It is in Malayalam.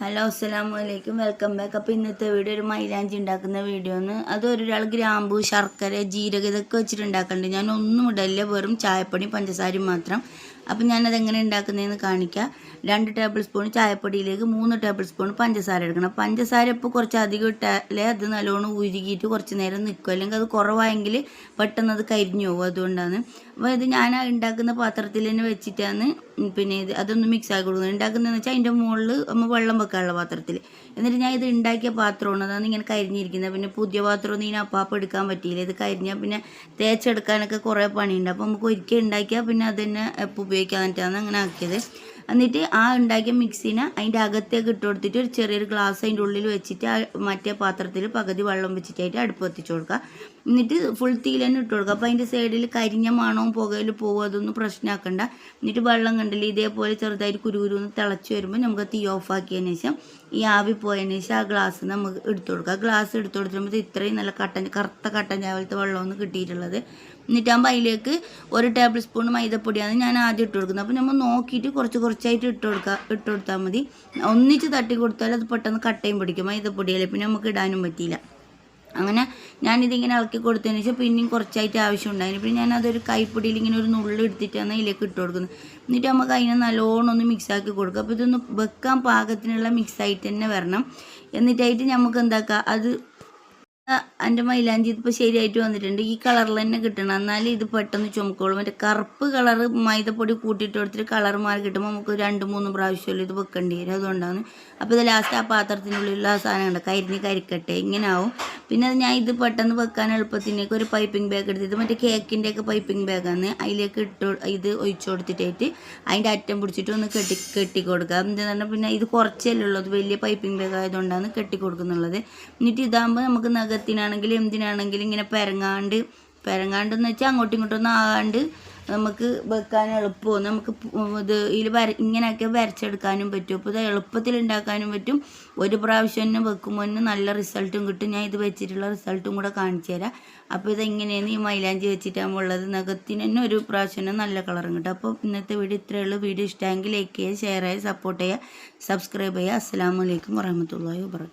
ഹലോ അസ്സലാമലൈക്കും, വെൽക്കം ബാക്ക്. അപ്പോൾ ഇന്നത്തെ വീഡിയോ ഒരു മൈലാഞ്ചി ഉണ്ടാക്കുന്ന വീഡിയോ ആണ്. അത് ഒരാൾ ഗ്രാമ്പു, ശർക്കര, ജീരകം ഇതൊക്കെ വെച്ചിട്ട് ഉണ്ടാക്കുന്നുണ്ട്. ഞാൻ ഒന്നും ഇടല്ല, വെറും ചായപ്പൊടി പഞ്ചസാരയും മാത്രം. അപ്പം ഞാനത് എങ്ങനെ ഉണ്ടാക്കുന്നതെന്ന് കാണിക്കാം. 2 ടേബിൾ സ്പൂൺ ചായപ്പൊടിയിലേക്ക് 3 ടേബിൾ സ്പൂൺ പഞ്ചസാര എടുക്കണം. പഞ്ചസാര ഇപ്പോൾ കുറച്ച് അധികം ഇട്ടാലേ അത് നല്ലോണം ഉരുകിയിട്ട് കുറച്ച് നേരം നിൽക്കും, അല്ലെങ്കിൽ അത് കുറവായെങ്കിൽ പെട്ടെന്ന് അത് കരിഞ്ഞു പോകും. അതുകൊണ്ടാണ്. അപ്പോൾ ഇത് ഞാൻ ഉണ്ടാക്കുന്ന പാത്രത്തിൽ തന്നെ വെച്ചിട്ടാണ് പിന്നെ ഇത് അതൊന്ന് മിക്സ് ആക്കി കൊടുക്കുന്നത്. ഉണ്ടാക്കുന്നതെന്ന് വെച്ചാൽ അതിൻ്റെ മുകളിൽ നമ്മൾ വെള്ളം വെക്കാനുള്ള പാത്രത്തിൽ. എന്നിട്ട് ഞാൻ ഇത് ഉണ്ടാക്കിയ പാത്രമാണ്, അതാണ് ഇങ്ങനെ കരിഞ്ഞിരിക്കുന്നത്. പിന്നെ പുതിയ പാത്രമൊന്നും ഇതിന് അപ്പാപ്പം എടുക്കാൻ പറ്റിയില്ല. ഇത് കരിഞ്ഞാൽ പിന്നെ തേച്ചെടുക്കാനൊക്കെ കുറേ പണിയുണ്ട്. അപ്പോൾ നമുക്ക് ഒരിക്കൽ ഉണ്ടാക്കിയാൽ പിന്നെ അത് തന്നെ എപ്പോൾ ഉപയോഗിക്കാൻ വേണ്ടിയിട്ടാണ് അങ്ങനെ ആക്കിയത്. എന്നിട്ട് ആ ഉണ്ടാക്കിയ മിക്സിനെ അതിൻ്റെ അകത്തേക്ക് ഇട്ട് കൊടുത്തിട്ട് ഒരു ചെറിയൊരു ഗ്ലാസ് അതിൻ്റെ ഉള്ളിൽ വെച്ചിട്ട് മറ്റേ പാത്രത്തിൽ പകുതി വെള്ളം വെച്ചിട്ടായിട്ട് അടുപ്പ് എത്തിച്ചു കൊടുക്കുക. എന്നിട്ട് ഫുൾ തീയിൽ തന്നെ ഇട്ട് കൊടുക്കുക. അപ്പോൾ അതിൻ്റെ സൈഡിൽ കരിഞ്ഞ മണവും പുകയിൽ പോകും, അതൊന്നും പ്രശ്നമാക്കണ്ട. എന്നിട്ട് വെള്ളം കണ്ടില്ല ഇതേപോലെ ചെറുതായിട്ട് കുരുകുരുന്ന് തിളച്ച് വരുമ്പോൾ നമുക്ക് തീ ഓഫാക്കിയതിന് ശേഷം ഈ ആവി പോയതിന് ശേഷം ആ ഗ്ലാസ് നമുക്ക് എടുത്തു കൊടുക്കുക. ഗ്ലാസ് എടുത്തു കൊടുത്തിട്ട് ഇത്രയും നല്ല കറുത്ത കട്ടൻ ചാവലത്തെ വെള്ളമൊന്നും കിട്ടിയിട്ടുള്ളത്. എന്നിട്ടാകുമ്പോൾ അതിലേക്ക് 1 ടേബിൾ സ്പൂൺ മൈദപ്പൊടിയാണ് ഞാൻ ആദ്യം ഇട്ട് കൊടുക്കുന്നത്. അപ്പോൾ നമ്മൾ നോക്കിയിട്ട് കുറച്ചായിട്ട് ഇട്ട് കൊടുത്താൽ മതി. ഒന്നിച്ച് തട്ടി കൊടുത്താൽ അത് പെട്ടെന്ന് കട്ടയും പിടിക്കും മൈദപ്പൊടിയല്ലേ, പിന്നെ നമുക്ക് ഇടാനും പറ്റിയില്ല. അങ്ങനെ ഞാനിതിങ്ങനെ ഇളക്കി കൊടുത്തതിന് ശേഷം പിന്നെയും കുറച്ചായിട്ട് ആവശ്യമുണ്ടായിരുന്നു. പിന്നെ ഞാനതൊരു കൈപ്പൊടിയിൽ ഇങ്ങനെ ഒരു നുള്ളി എടുത്തിട്ടാണ് ഇതിലേക്ക് ഇട്ട് കൊടുക്കുന്നത്. എന്നിട്ട് നമുക്ക് അതിനെ നല്ലോണം ഒന്ന് മിക്സാക്കി കൊടുക്കുക. അപ്പോൾ ഇതൊന്ന് വെക്കാൻ പാകത്തിനുള്ള മിക്സായിട്ട് തന്നെ വരണം. എന്നിട്ടായിട്ട് നമുക്ക് എന്താക്കുക, അത് എൻ്റെ മൈലാഞ്ചി ഇതിപ്പോൾ ശരിയായിട്ട് വന്നിട്ടുണ്ട്. ഈ കളറിൽ തന്നെ കിട്ടണം, എന്നാലും ഇത് പെട്ടെന്ന് ചുമക്കോളും. മറ്റേ കറുപ്പ് കളറ് മൈദപ്പൊടി കൂട്ടിയിട്ട് കൊടുത്തിട്ട് കളർ മാറി കിട്ടുമ്പോൾ നമുക്ക് 2-3 പ്രാവശ്യമല്ലോ ഇത് വെക്കേണ്ടി വരും. അതുകൊണ്ടാണ്. അപ്പോൾ ഇത് ലാസ്റ്റ് ആ പാത്രത്തിനുള്ളിലുള്ള ആ സാധനം ഉണ്ട് കരിക്കട്ടെ ഇങ്ങനെ ആവും. പിന്നെ അത് ഞാൻ ഇത് പെട്ടെന്ന് വെക്കാൻ എളുപ്പത്തിനേക്ക് ഒരു പൈപ്പിംഗ് ബാഗ് എടുത്തിട്ട് മറ്റേ കേക്കിൻ്റെയൊക്കെ പൈപ്പിംഗ് ബാഗാണ് അതിലേക്ക് ഇത് ഒഴിച്ചു കൊടുത്തിട്ടായിട്ട് അതിൻ്റെ അറ്റം പിടിച്ചിട്ട് ഒന്ന് കെട്ടി കൊടുക്കുക. എന്താണെന്ന് പറഞ്ഞാൽ പിന്നെ ഇത് കുറച്ചല്ലേ ഉള്ളൂ, അത് വലിയ പൈപ്പിംഗ് ബാഗ് ആയതുകൊണ്ടാണ് കെട്ടി കൊടുക്കുന്നുള്ളത്. എന്നിട്ട് ഇതാകുമ്പോൾ നമുക്ക് നഖത്തിനാണെങ്കിലും എന്തിനാണെങ്കിലും ഇങ്ങനെ പെരങ്ങാണ്ടെന്ന് വെച്ചാൽ അങ്ങോട്ടും ഇങ്ങോട്ടൊന്നും ആകാണ്ട് നമുക്ക് വെക്കാൻ എളുപ്പവും നമുക്ക് ഇത് ഇങ്ങനെയൊക്കെ വരച്ചെടുക്കാനും പറ്റും. അപ്പോൾ ഇത് എളുപ്പത്തിൽ ഉണ്ടാക്കാനും പറ്റും. ഒരു പ്രാവശ്യം തന്നെ വെക്കുമ്പോൾ തന്നെ നല്ല റിസൾട്ടും കിട്ടും. ഞാൻ ഇത് വെച്ചിട്ടുള്ള റിസൾട്ടും കൂടെ കാണിച്ചു തരാം. അപ്പോൾ ഇതെങ്ങനെയാണ് ഈ മൈലാഞ്ചി വെച്ചിട്ടാകുമ്പോൾ ഉള്ളത്. നഖത്തിന് തന്നെ ഒരു പ്രാവശ്യം തന്നെ നല്ല കളറും കിട്ടും. അപ്പോൾ ഇന്നത്തെ വീഡിയോ ഇത്രയേ ഉള്ളൂ. വീഡിയോ ഇഷ്ടമെങ്കിൽ ലൈക്ക് ചെയ്യുക, ഷെയർ ചെയ്യുക, സപ്പോർട്ട് ചെയ്യുക, സബ്സ്ക്രൈബ് ചെയ്യുക. അസ്സലാമു അലൈക്കും വറഹ്മത്തുള്ളാഹി വബറകാതുഹു.